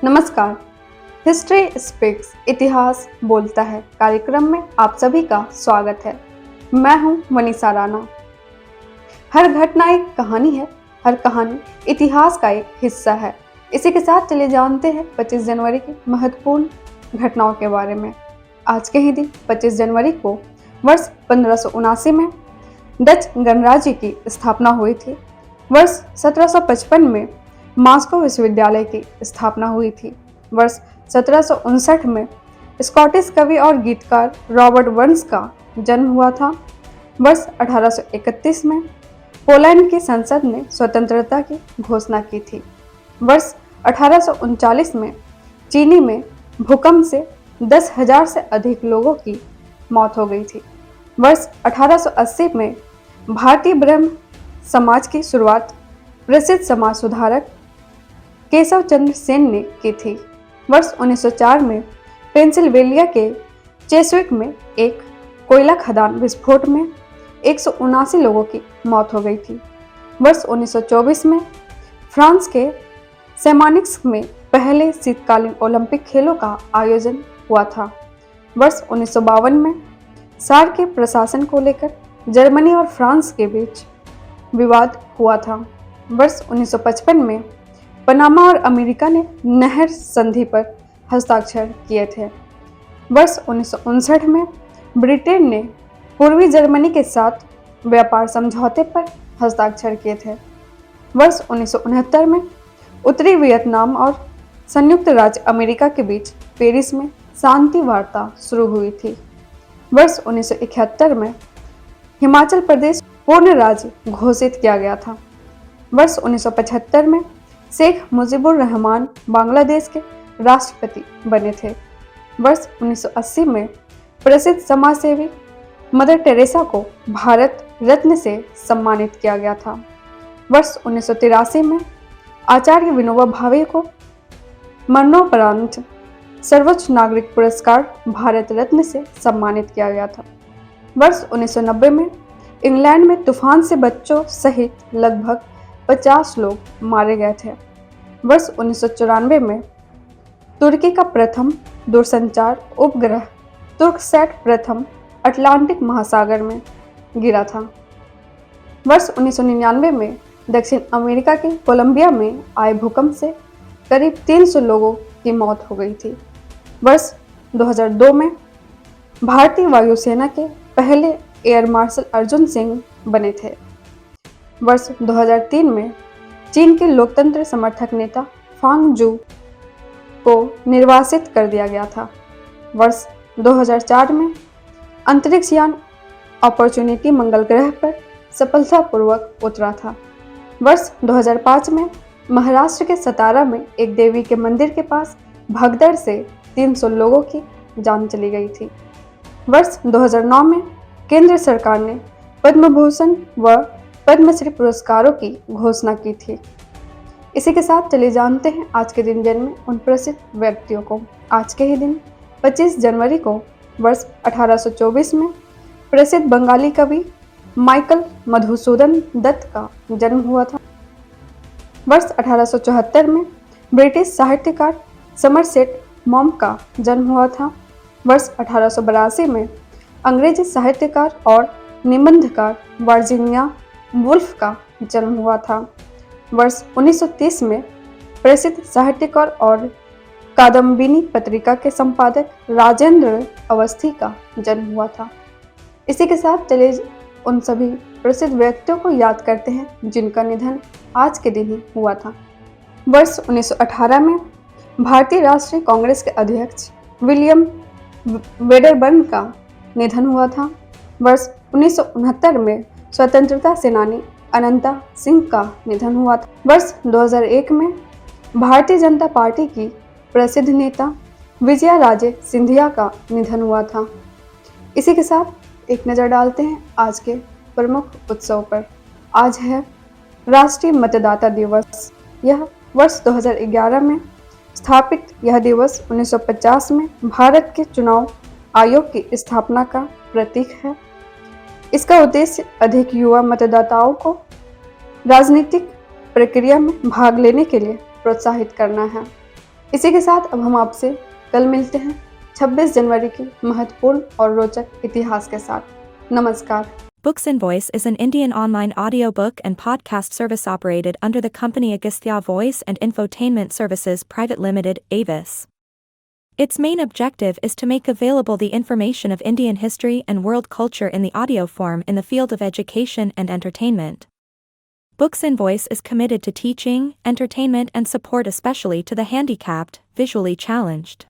नमस्कार। History speaks इतिहास बोलता है कार्यक्रम में आप सभी का स्वागत है। मैं हूं मनीषा राणा। हर घटना एक कहानी है, हर कहानी इतिहास का एक हिस्सा है। इसी के साथ चलिए जानते हैं 25 जनवरी की महत्वपूर्ण घटनाओं के बारे में। आज के ही दिन 25 जनवरी को वर्ष 1579 में डच गणराज्य की स्थापना हुई थी। वर्ष 1755 में मॉस्को विश्वविद्यालय की स्थापना हुई थी। वर्ष 1759 में स्कॉटिश कवि और गीतकार रॉबर्ट बर्न्स का जन्म हुआ था। वर्ष 1831 में पोलैंड की संसद ने स्वतंत्रता की घोषणा की थी। वर्ष 1839 में चीनी में भूकंप से 10,000 से अधिक लोगों की मौत हो गई थी। वर्ष 1880 में भारतीय ब्रह्म समाज की शुरुआत प्रसिद्ध समाज सुधारक केशव चंद्र सेन ने की थी। वर्ष 1904 में पेंसिल्वेनिया के चेसविक में एक कोयला खदान विस्फोट में 179 लोगों की मौत हो गई थी। वर्ष 1924 में फ्रांस के सेमानिक्स में पहले शीतकालीन ओलंपिक खेलों का आयोजन हुआ था। वर्ष 1952 में सार के प्रशासन को लेकर जर्मनी और फ्रांस के बीच विवाद हुआ था। वर्ष 1955 में पनामा और अमेरिका ने नहर संधि पर हस्ताक्षर किए थे। वर्ष 1959 में ब्रिटेन ने पूर्वी जर्मनी के साथ व्यापार समझौते पर हस्ताक्षर किए थे। वर्ष 1969 में उत्तरी वियतनाम और संयुक्त राज्य अमेरिका के बीच पेरिस में शांति वार्ता शुरू हुई थी। वर्ष 1971 में हिमाचल प्रदेश पूर्ण राज्य घोषित किया गया था। वर्ष 1975 में शेख मुजीबुर रहमान बांग्लादेश के राष्ट्रपति बने थे। वर्ष 1980 में प्रसिद्ध समाजसेवी मदर टेरेसा को भारत रत्न से सम्मानित किया गया था। वर्ष 1983 में आचार्य विनोबा भावे को मरणोपरांत सर्वोच्च नागरिक पुरस्कार भारत रत्न से सम्मानित किया गया था। वर्ष 1990 में इंग्लैंड में तूफान से बच्चों सहित लगभग 50 लोग मारे गए थे। वर्ष 1994 में तुर्की का प्रथम दूरसंचार उपग्रह तुर्कसैट प्रथम अटलांटिक महासागर में गिरा था। वर्ष 1999 में दक्षिण अमेरिका के कोलंबिया में आए भूकंप से करीब 300 लोगों की मौत हो गई थी। वर्ष 2002 में भारतीय वायुसेना के पहले एयर मार्शल अर्जुन सिंह बने थे। वर्ष 2003 में चीन के लोकतंत्र समर्थक नेता फांग जू को निर्वासित कर दिया गया था। वर्ष 2004 में अंतरिक्ष यान अपॉर्चुनिटी मंगल ग्रह पर सफलतापूर्वक उतरा था। वर्ष 2005 में महाराष्ट्र के सतारा में एक देवी के मंदिर के पास भगदड़ से 300 लोगों की जान चली गई थी। वर्ष 2009 में केंद्र सरकार ने पद्म भूषण व पद्मश्री पुरस्कारों की घोषणा की थी। इसी के साथ चलिए जानते हैं आज के दिन जन्मे उन प्रसिद्ध व्यक्तियों को। आज के ही दिन 25 जनवरी को वर्ष 1824 में प्रसिद्ध बंगाली कवि माइकल मधुसूदन दत्त का जन्म हुआ था। वर्ष 1874 में ब्रिटिश साहित्यकार समरसेट मॉम का जन्म हुआ था। वर्ष 1882 में अंग्रेजी साहित्यकार और निबंधकार वर्जीनिया वुल्फ का जन्म हुआ था। वर्ष 1930 में प्रसिद्ध साहित्यकार और कादम्बिनी पत्रिका के संपादक राजेंद्र अवस्थी का जन्म हुआ था। इसी के साथ चलिए उन सभी प्रसिद्ध व्यक्तियों को याद करते हैं जिनका निधन आज के दिन ही हुआ था। वर्ष 1918 में भारतीय राष्ट्रीय कांग्रेस के अध्यक्ष विलियम वेडरबर्न का निधन हुआ था। वर्ष 1969 में स्वतंत्रता सेनानी अनंता सिंह का निधन हुआ था। वर्ष 2001 में भारतीय जनता पार्टी की प्रसिद्ध नेता विजया राजे सिंधिया का निधन हुआ था। इसी के साथ एक नज़र डालते हैं आज के प्रमुख उत्सव पर। आज है राष्ट्रीय मतदाता दिवस। यह वर्ष 2011 में स्थापित यह दिवस 1950 में भारत के चुनाव आयोग की स्थापना का प्रतीक है। इसका उद्देश्य अधिक युवा मतदाताओं को राजनीतिक प्रक्रिया में भाग लेने के लिए प्रोत्साहित करना है। इसी के साथ अब हम आपसे कल मिलते हैं 26 जनवरी के महत्वपूर्ण और रोचक इतिहास के साथ। नमस्कार। Books and Voice is an Indian online audiobook and podcast service operated under the company Agastya Voice and Infotainment Services Private Limited, Avis. Its main objective is to make available the information of Indian history and world culture in the audio form in the field of education and entertainment. Books and Voice is committed to teaching, entertainment and support especially to the handicapped, visually challenged.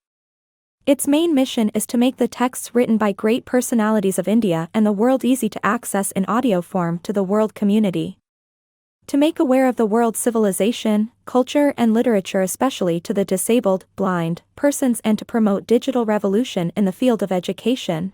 Its main mission is to make the texts written by great personalities of India and the world easy to access in audio form to the world community. To make aware of the world's civilization, culture and literature especially to the disabled, blind, persons and to promote digital revolution in the field of education.